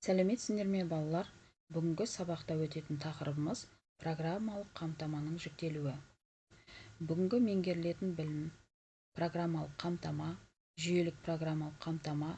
Сәлеметсіңдер ме балалар? Бүгінгі сабақта өтетін тақырыбымыз программалық қамтаманың жүктелуі. Бүгінгі меңгерілетін білім программалық қамтама, жүйелік программалық қамтама,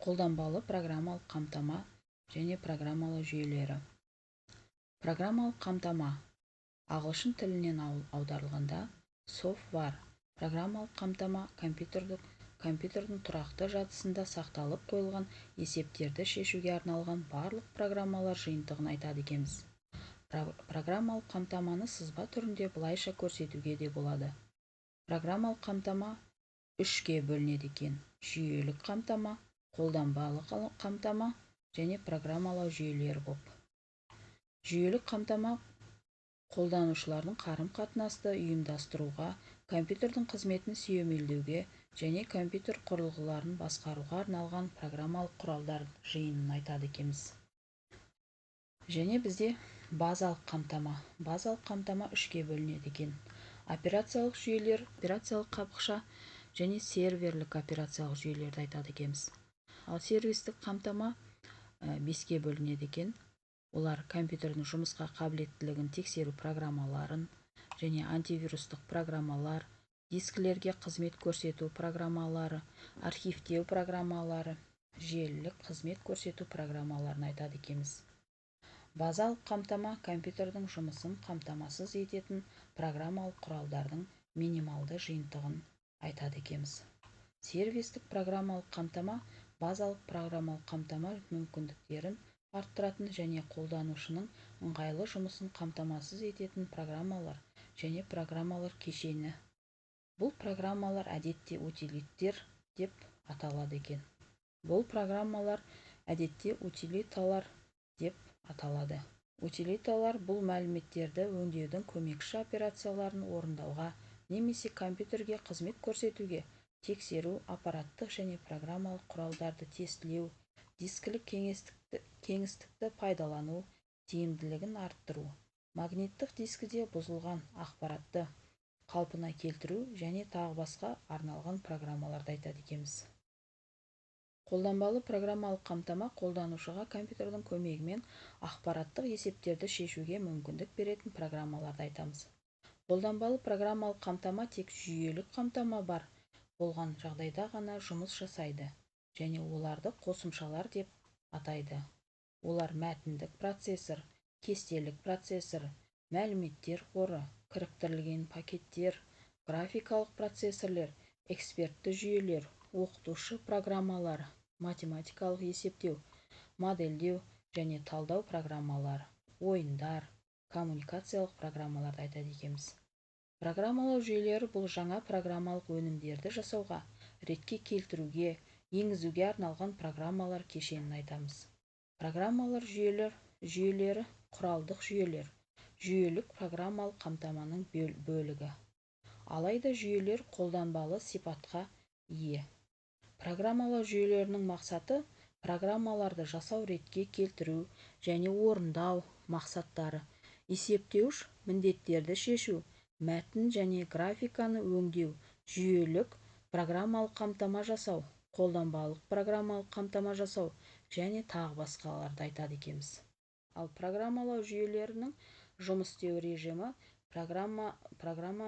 қолданбалы программалық қамтама және программалау жүйелері. Программалық қамтама ағылшын тілінен аударылғанда софтвар. Программалық қамтама компьютердің тұрақты жадысында сақталып қойылған есептерді шешуге арналған барлық программалар жиынтығын айтады екенбіз. Программалық қамтаманы сызба түрінде былайша көрсетуге де болады. Программалық қамтама 3-ге бөлінеді екен: жүйелік қамтама, қолданбалы қамтама және программалау жүйелері боп. Жүйелік қамтама қолданушылардың қарым-қатынасты ұйымдастыруға, компьютердің қызметін сүйемелдеуге және компьютер құрылғыларын басқаруға арналған программалық құралдар жиынын айтады екенбіз. Және бізде базалық қамтама. Базалық қамтама 3-ге бөлінеді екен: операциялық жүйелер, операциялық қабықша және серверлік операциялық жүйелерді айтады екенбіз. Ал сервистік қамтама 5-ге бөлінеді екен. Олар компьютердің жұмысқа қабілеттілігін тексеру программаларын және антивирустық программалар, дискілерге қызмет көрсету программалары, архивтеу программалары, желілік қызмет көрсету программаларын айтады екенбіз. Базалық қамтама компьютердің жұмысын қамтамасыз ететін программалық құралдардың минималды жиынтығын айтады екенбіз. Сервистік программалық қамтама базалық программалық қамтама мүмкіндіктерін арттыратын және қолданушының ыңғайлы жұмысын қамтамасыз ететін программалар және программалар кешені. Бұл программалар әдетте утилиттер деп аталады екен. Бұл программалар әдетте утилиталар деп аталады. Утилиталар бұл мәліметтерді өңдеудің көмекші операцияларын орындауға немесе компьютерге қызмет көрсетуге, тексеру, аппараттық және программалық құралдарды тестілеу, дискілік кеңістікті пайдалану, тиімділігін арттыру, магниттік дискіде бұзылған ақпаратты қалпына келтіру және тағы басқа арналған программаларды айтады екенбіз. Қолданбалы программалық қамтама қолданушыға компьютердің көмегімен ақпараттық есептерді шешуге мүмкіндік беретін программаларды айтамыз. Қолданбалы программалық қамтама тек жүйелік қамтама бар болған жағдайда ғана жұмыс жасайды және оларды қосымшалар деп атайды. Олар мәтіндік процессор, кестелік процессор, мәліметтер қоры, кіріктірілген пакеттер, графикалық процессорлер, экспертті жүйелер, оқытушы программалар, математикалық есептеу, модельдеу және талдау программалары, ойындар, коммуникациялық программаларды айтады екенбіз. Программалау жүйелері бұл жаңа программалық өнімдерді жасауға, ретке келтіруге, енгізуге арналған программалар кешенін айтамыз. Программалар жүйелері құралдық жүйелер, жүйелік программалық қамтаманың бөлігі. Алайда жүйелер қолданбалы сипатқа ие. Программалау жүйелерінің мақсаты программаларды жасау, ретке келтіру және орындау мақсаттары: есептеуіш міндеттерді шешу, мәтін және графиканы өңдеу, жүйелік программалық қамтама жасау, қолданбалық программалық қамтама жасау және тағы басқаларды айтады екенбіз. Ал программалау жүйелерінің жұмыс істеу режимі: программа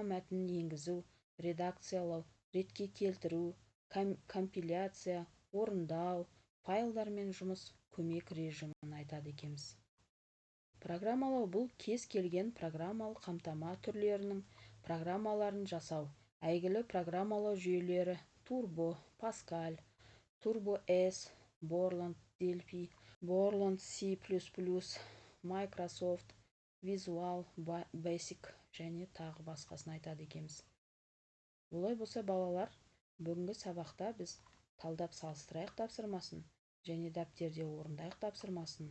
мәтінін енгізу, редакциялау, ретке келтіру, компиляция, орындау, файлдармен жұмыс, көмек режимін айтады екенбіз. Программалау бұл кез келген программалық қамтама түрлерінің программаларын жасау. Әйгілі программалау жүйелері Turbo, Pascal, Turbo S, Borland, Delphi, Borland C++, Microsoft, Visual Basic және тағы басқасын айтады екенбіз. Олай болса балалар, бүгінгі сабақта біз талдап салыстырайық тапсырмасын және дәптерде орындайық тапсырмасын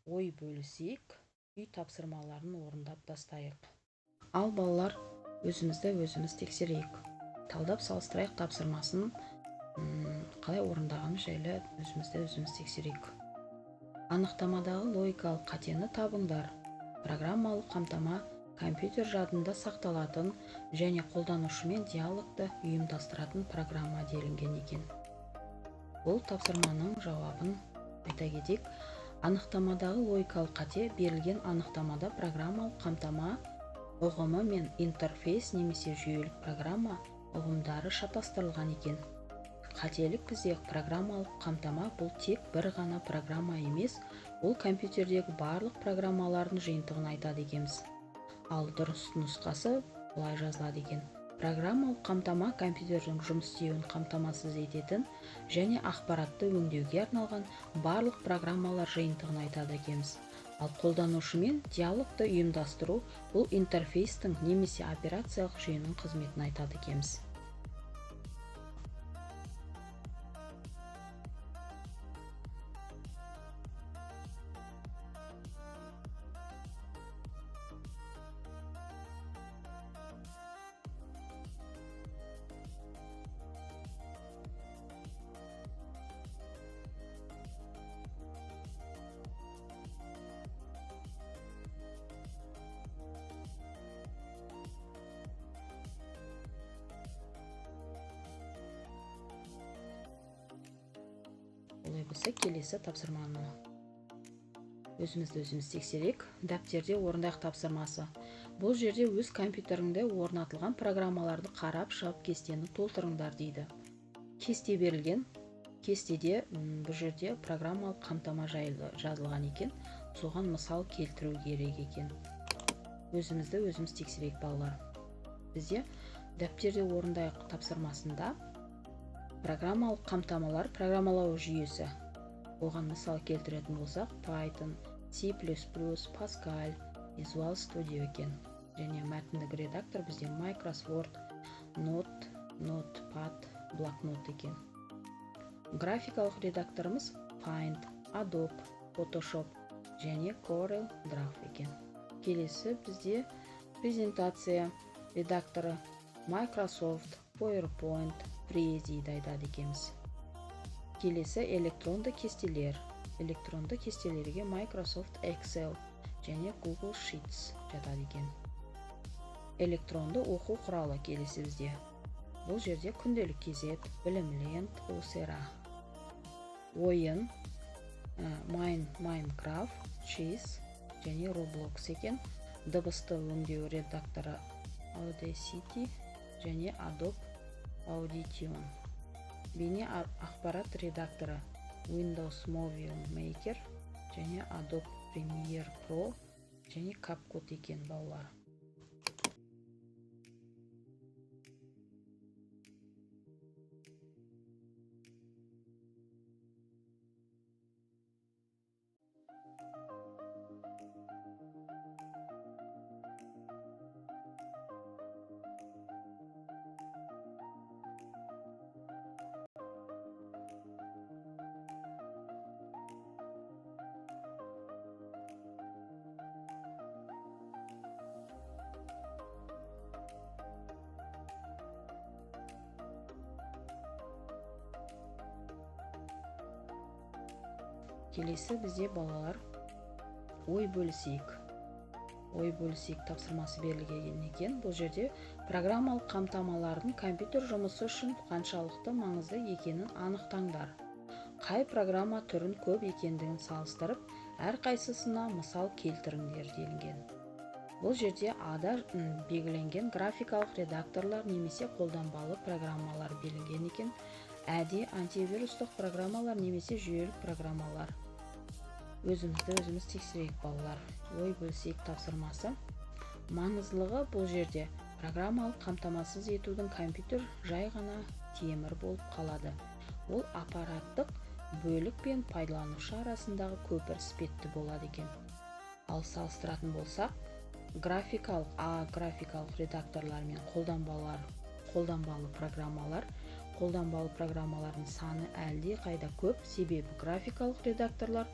ой бөлісейік, үй тапсырмаларын орындап тастайық. Ал балалар, өзімізді өзіміз тексерейік. Талдап салыстырайық тапсырмасын қалай орындағанымыз жайлы өзімізді өзіміз тексерейік. Анықтамадағы логикалық қатені табыңдар. Программалық қамтама компьютер жадында сақталатын және қолданушымен диалогты ұйымдастыратын программа делінген екен. Бұл тапсырманың жауабын Айта кетейік, анықтамадағы логикалық қате берілген анықтамада программалық қамтама ұғымы мен интерфейс немесе жүйелік программа ұғымдары шатастырылған екен. Қателік бізде программалық қамтама бұл тек бір ғана программа емес, ол компьютердегі барлық программалардың жиынтығын айтады екенбіз. Ал дұрыс нұсқасы былай жазылады екен: программалық қамтама компьютердің жұмыс істеуін қамтамасыз ететін және ақпаратты өңдеуге арналған барлық программалар жиынтығын айтады екенбіз. Ал қолданушымен диалогты ұйымдастыру бұл интерфейстің немесе операциялық жүйенің қызметін айтады екенбіз. Олай болса, келесі тапсырманы өзімізді тексерейік. Дәптерде орындайық тапсырмасы. Бұл жерде өз компьютеріңде орнатылған программаларды қарап шығып кестені толтырыңдар дейді. Кесте берілген. Кестеде бұл жерде программалық қамтама жайлы жазылған екен. Соған мысал келтіру керек екен. Өзімізді тексерейік, балалар. Бізде дәптерде орындайық тапсырмасында программалық қамтамалар программалау жүйесі. Оған мысал келтіретін болсақ, Python, C++, Pascal, Visual Studio екен. Және мәтіндік редактор бізде Microsoft, Notepad, блокнот екен. Графикалық редакторымыз Paint, Adobe, Photoshop және Corel Draw екен. Келесі бізде презентация редакторы Microsoft, PowerPoint, Prezi'ді айтады екенбіз. Келесі электронды кестелер. Электронды кестелерге Microsoft Excel және Google Sheets жатады екен. Электронды оқу құралы келесі бізде. Бұл жерде күнделік кезет, білімлент, Coursera. Ойын Minecraft, Chess және Roblox екен. Дыбысты өңдеу редакторы Audacity және Adobe Audition. Бейне ақпарат редакторы Windows Movie Maker және Adobe Premiere Pro және CapCut екен, балалар. Келесі бізде, балалар, ой бөлісейік. Ой бөлісейік тапсырмасы берілген екен. Бұл жерде программалық қамтамалардың компьютер жұмысы үшін қаншалықты маңызды екенін анықтаңдар. Қай программа түрін көп екендігін салыстырып, әрқайсысына мысал келтіріңдер делінген. Бұл жерде ада белгіленген графикалық редакторлар немесе қолданбалы программалар берілген екен. Әде антивирустық программалар немесе жүйелік программалар. Өзімізді тексерейік, балалар. Ой бөлісейік тапсырмасы. Маңыздылығы бұл жерде программалық қамтамасыз етудің компьютер жай ғана темір болып қалады. Ол аппараттық бөлік пен пайдаланушы арасындағы көпір іспетті болады екен. Ал салыстыратын болсақ, графикалық редакторлар мен қолданбалы программалардың саны әлде қайда көп, себебі графикалық редакторлар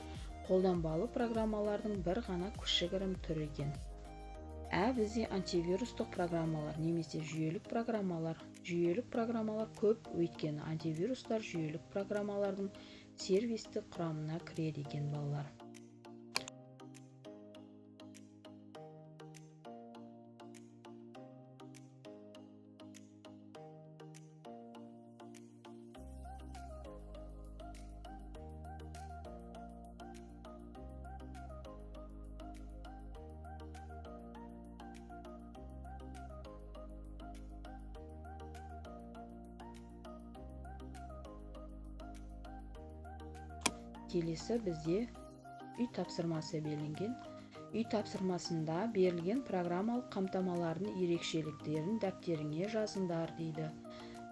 қолданбалы программалардың бір ғана кішігірім түрі екен. Бізде антивирустық программалар немесе жүйелік программалар көп, өйткені антивирустар жүйелік программалардың сервистік құрамына кіреді екен, балалар. келесі бізде үй тапсырмасы берілген. Үй тапсырмасында берілген программалық қамтамалардың ерекшеліктерін дәптеріңе жазыңдар дейді.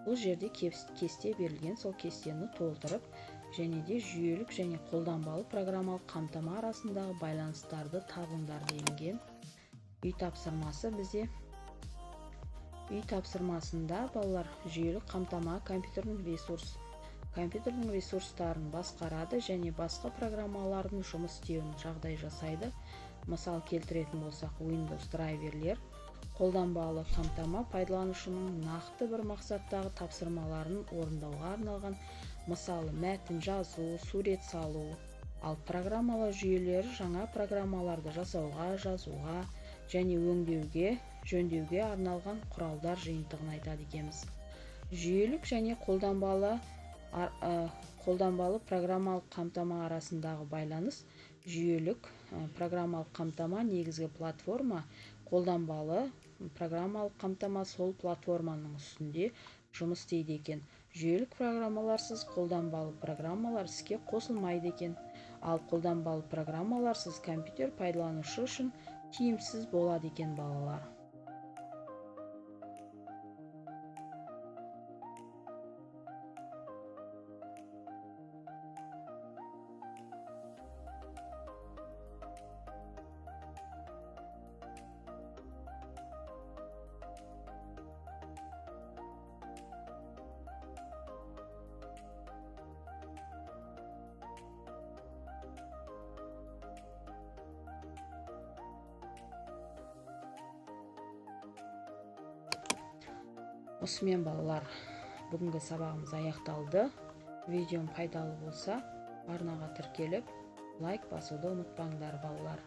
Бұл жерде кесте берілген, сол кестені толтырып, және де жүйелік және қолданбалы программалық қамтама арасындағы байланыстарды табыңдар делінген. Үй тапсырмасы бізде. Үй тапсырмасында балалар жүйелік қамтама компьютердің ресурстарын басқарады және басқа программалардың жұмыс істеуін жағдай жасайды. Мысал келтіретін болсақ, Windows драйверлер, қолданбалы қамтама пайдаланушының нақты бір мақсаттағы тапсырмаларын орындауға арналған, мысалы мәтін жазу, сурет салу, ал программалау жүйелері жаңа программаларды жасауға, жазуға және өңдеуге, жөндеуге арналған құралдар жиынтығын айтады екенбіз. Жүйелік және қолданбалы программалық қамтама арасындағы байланыс. Жүйелік программалық қамтама негізгі платформа, қолданбалы программалық қамтама сол платформаның үстінде жұмыс істейді екен. Жүйелік программаларсыз қолданбалы программалар іске қосылмайды екен. Ал қолданбалы программаларсыз компьютер пайдаланушы үшін тиімсіз болады екен балалар. Осымен балалар, бүгінгі сабағымыз аяқталды. Видеом пайдалы болса, арнаға тіркеліп, лайк басуды ұмытпаңдар балалар.